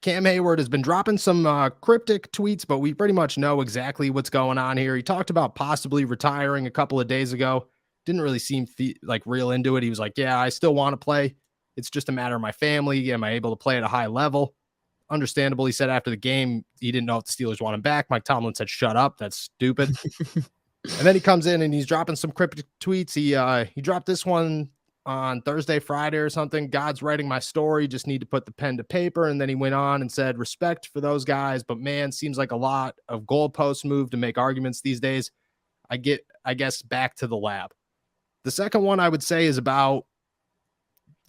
Cam Heyward has been dropping some cryptic tweets, but we pretty much know exactly what's going on here. He talked about possibly retiring a couple of days ago. Didn't really seem like real into it. He was like, yeah, I still want to play. It's just a matter of my family. Am I able to play at a high level? Understandable. He said after the game, he didn't know if the Steelers want him back. Mike Tomlin said, shut up. That's stupid. And then he comes in and he's dropping some cryptic tweets. He dropped this one on Thursday, Friday or something. God's writing my story. Just need to put the pen to paper. And then he went on and said, respect for those guys. But man, seems like a lot of goalposts move to make arguments these days. I guess, back to the lab. The second one I would say is about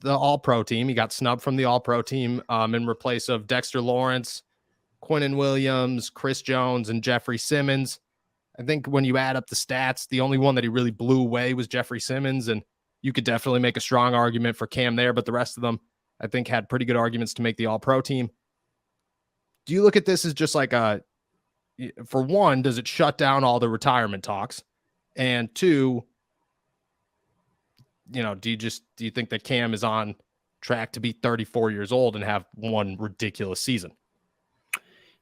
the All-Pro team. He got snubbed from the All-Pro team in replace of Dexter Lawrence, Quinnen Williams, Chris Jones, and Jeffrey Simmons. I think when you add up the stats, the only one that he really blew away was Jeffrey Simmons, and you could definitely make a strong argument for Cam there, but the rest of them, I think, had pretty good arguments to make the All-Pro team. Do you look at this as just like for one, does it shut down all the retirement talks? And two, do you think that Cam is on track to be 34 years old and have one ridiculous season?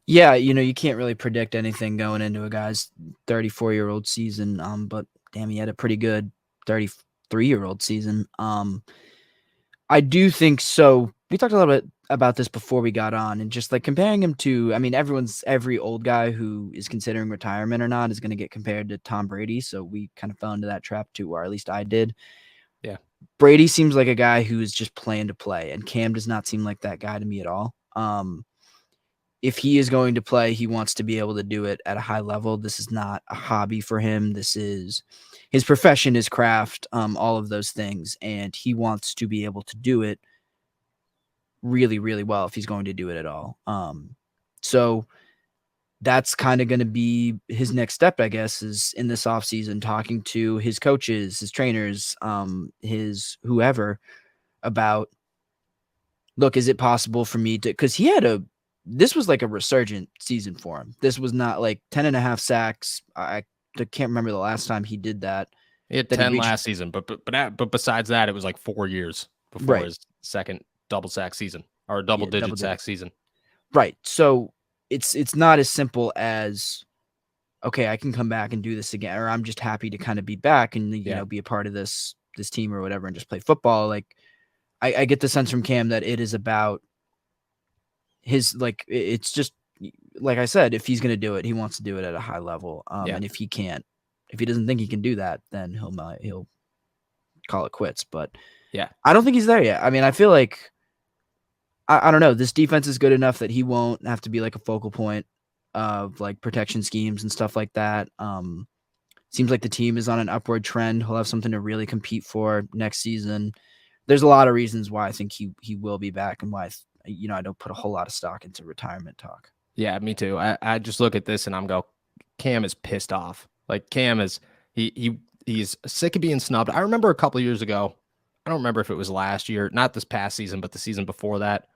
Yeah, you can't really predict anything going into a guy's 34-year-old season. But damn, he had a pretty good 33-year-old season. I do think so. We talked a little bit about this before we got on, and just like comparing him to, every old guy who is considering retirement or not is going to get compared to Tom Brady. So we kind of fell into that trap too, or at least I did. Yeah. Brady seems like a guy who is just playing to play, and Cam does not seem like that guy to me at all. If he is going to play, he wants to be able to do it at a high level. This is not a hobby for him. This is his profession, his craft, all of those things. And he wants to be able to do it really, really well if he's going to do it at all. So that's kind of going to be his next step, I guess, is in this offseason, talking to his coaches, his trainers, his whoever about, look, is it possible for me to, because this was like a resurgent season for him. This was not like 10.5 sacks. I can't remember the last time he did that. He had 10 last season, but besides that, it was like 4 years before his second double sack season or double-digit sack season. Right. So it's not as simple as, okay, I can come back and do this again, or I'm just happy to kind of be back and be a part of this team or whatever and just play football. Like I get the sense from Cam that it is about his, like, it's just like I said, if he's going to do it, he wants to do it at a high level. And if he doesn't think he can do that, then he'll call it quits. But yeah, I don't think he's there yet. I feel like, I don't know, this defense is good enough that he won't have to be like a focal point of like protection schemes and stuff like that. Seems like the team is on an upward trend. He'll have something to really compete for next season. There's a lot of reasons why I think he will be back, and why I don't put a whole lot of stock into retirement talk. Yeah, me too. I just look at this and I'm go, Cam is pissed off. Like Cam is he's sick of being snubbed. I remember a couple of years ago, I don't remember if it was last year, not this past season, but the season before that.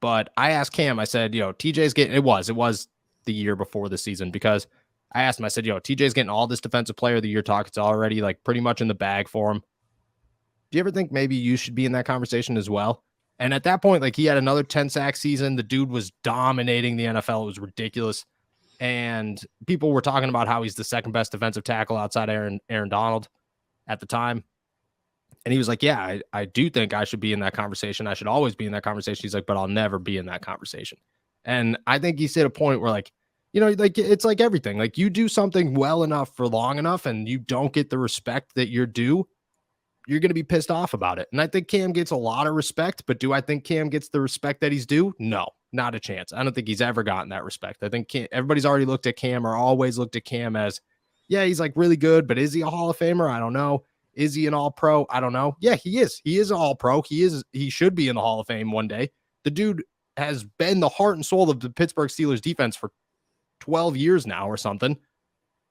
But I asked Cam, I said, TJ's getting, it was the year before the season, because I asked him, I said, TJ's getting all this defensive player of the year talk. It's already like pretty much in the bag for him. Do you ever think maybe you should be in that conversation as well? And at that point, like, he had another 10-sack season. The dude was dominating the NFL. It was ridiculous. And people were talking about how he's the second best defensive tackle outside Aaron Donald at the time. And he was like, yeah, I do think I should be in that conversation. I should always be in that conversation. He's like, but I'll never be in that conversation. And I think he's at a point where, like, like, it's like everything. Like, you do something well enough for long enough and you don't get the respect that you're due, you're going to be pissed off about it. And I think Cam gets a lot of respect, but do I think Cam gets the respect that he's due? No, not a chance. I don't think he's ever gotten that respect. I think everybody's already looked at Cam, or always looked at Cam as, yeah, he's like really good, but is he a Hall of Famer? I don't know. Is he an All-Pro? I don't know. Yeah, he is. He is an All-Pro. He should be in the Hall of Fame one day. The dude has been the heart and soul of the Pittsburgh Steelers defense for 12 years now or something.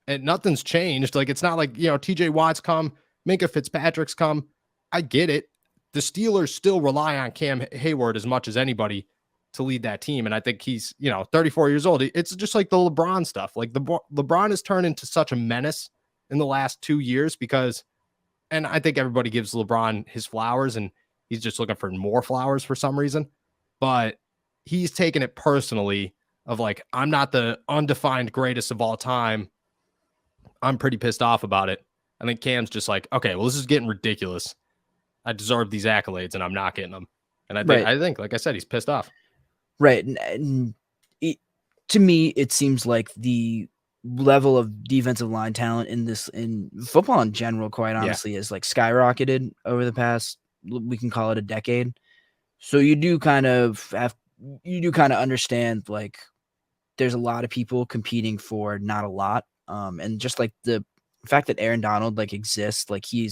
And nothing's changed. Like, it's not like, TJ Watt's come, Minka Fitzpatrick's come. I get it. The Steelers still rely on Cam Heyward as much as anybody to lead that team. And I think he's, 34 years old. It's just like the LeBron stuff. Like, LeBron has turned into such a menace in the last 2 years because, and I think everybody gives LeBron his flowers, and he's just looking for more flowers for some reason. But he's taken it personally of like, I'm not the undefined greatest of all time. I'm pretty pissed off about it. I think Cam's just like, okay, well, this is getting ridiculous. I deserve these accolades and I'm not getting them. And I think, like I said, he's pissed off. Right. And to me, it seems like the level of defensive line talent in football in general, quite honestly, is like skyrocketed over the past, we can call it a decade. So you do kind of understand like there's a lot of people competing for not a lot. And just like the fact that Aaron Donald like exists, like he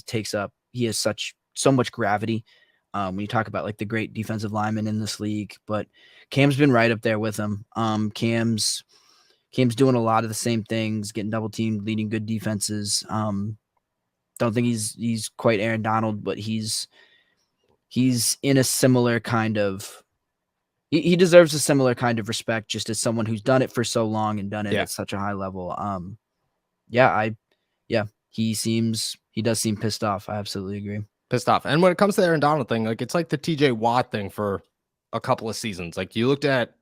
has so much gravity. When you talk about like the great defensive linemen in this league, but Cam's been right up there with him. Cam's doing a lot of the same things, getting double teamed, leading good defenses. Don't think he's quite Aaron Donald, but he's in a similar kind of, he deserves a similar kind of respect just as someone who's done it for so long and done it at such a high level. He does seem pissed off. I absolutely agree. Pissed off. And when it comes to the Aaron Donald thing, like it's like the TJ Watt thing for a couple of seasons. Like you looked at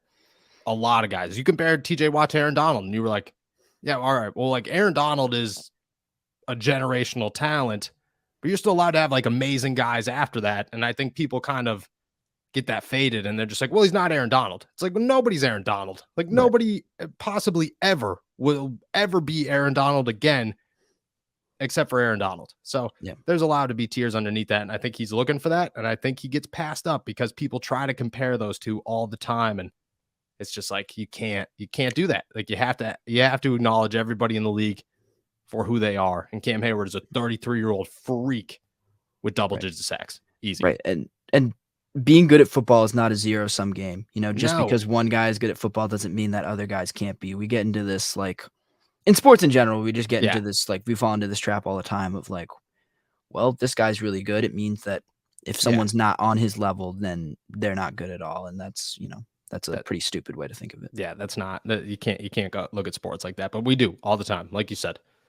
a lot of guys. You compared TJ Watt to Aaron Donald and you were like, yeah, all right. Well, like Aaron Donald is a generational talent, but you're still allowed to have like amazing guys after that. And I think people kind of get that faded and they're just like, well, he's not Aaron Donald. It's like, well, nobody's Aaron Donald. Like nobody possibly ever will ever be Aaron Donald again, except for Aaron Donald. So there's allowed to be tiers underneath that. And I think he's looking for that. And I think he gets passed up because people try to compare those two all the time. And it's just like, you can't do that. Like you have to acknowledge everybody in the league for who they are. And Cam Heyward is a 33-year-old freak with double digit sacks. Easy. Right. And being good at football is not a zero-sum game. You know, just because one guy is good at football doesn't mean that other guys can't be. We get into this like, in sports in general, we just get into this, like we fall into this trap all the time of like, well, this guy's really good. It means that if someone's not on his level, then they're not good at all. And that's, that's a pretty stupid way to think of it. Yeah, that's not, you can't go look at sports like that, but we do all the time. Like you said,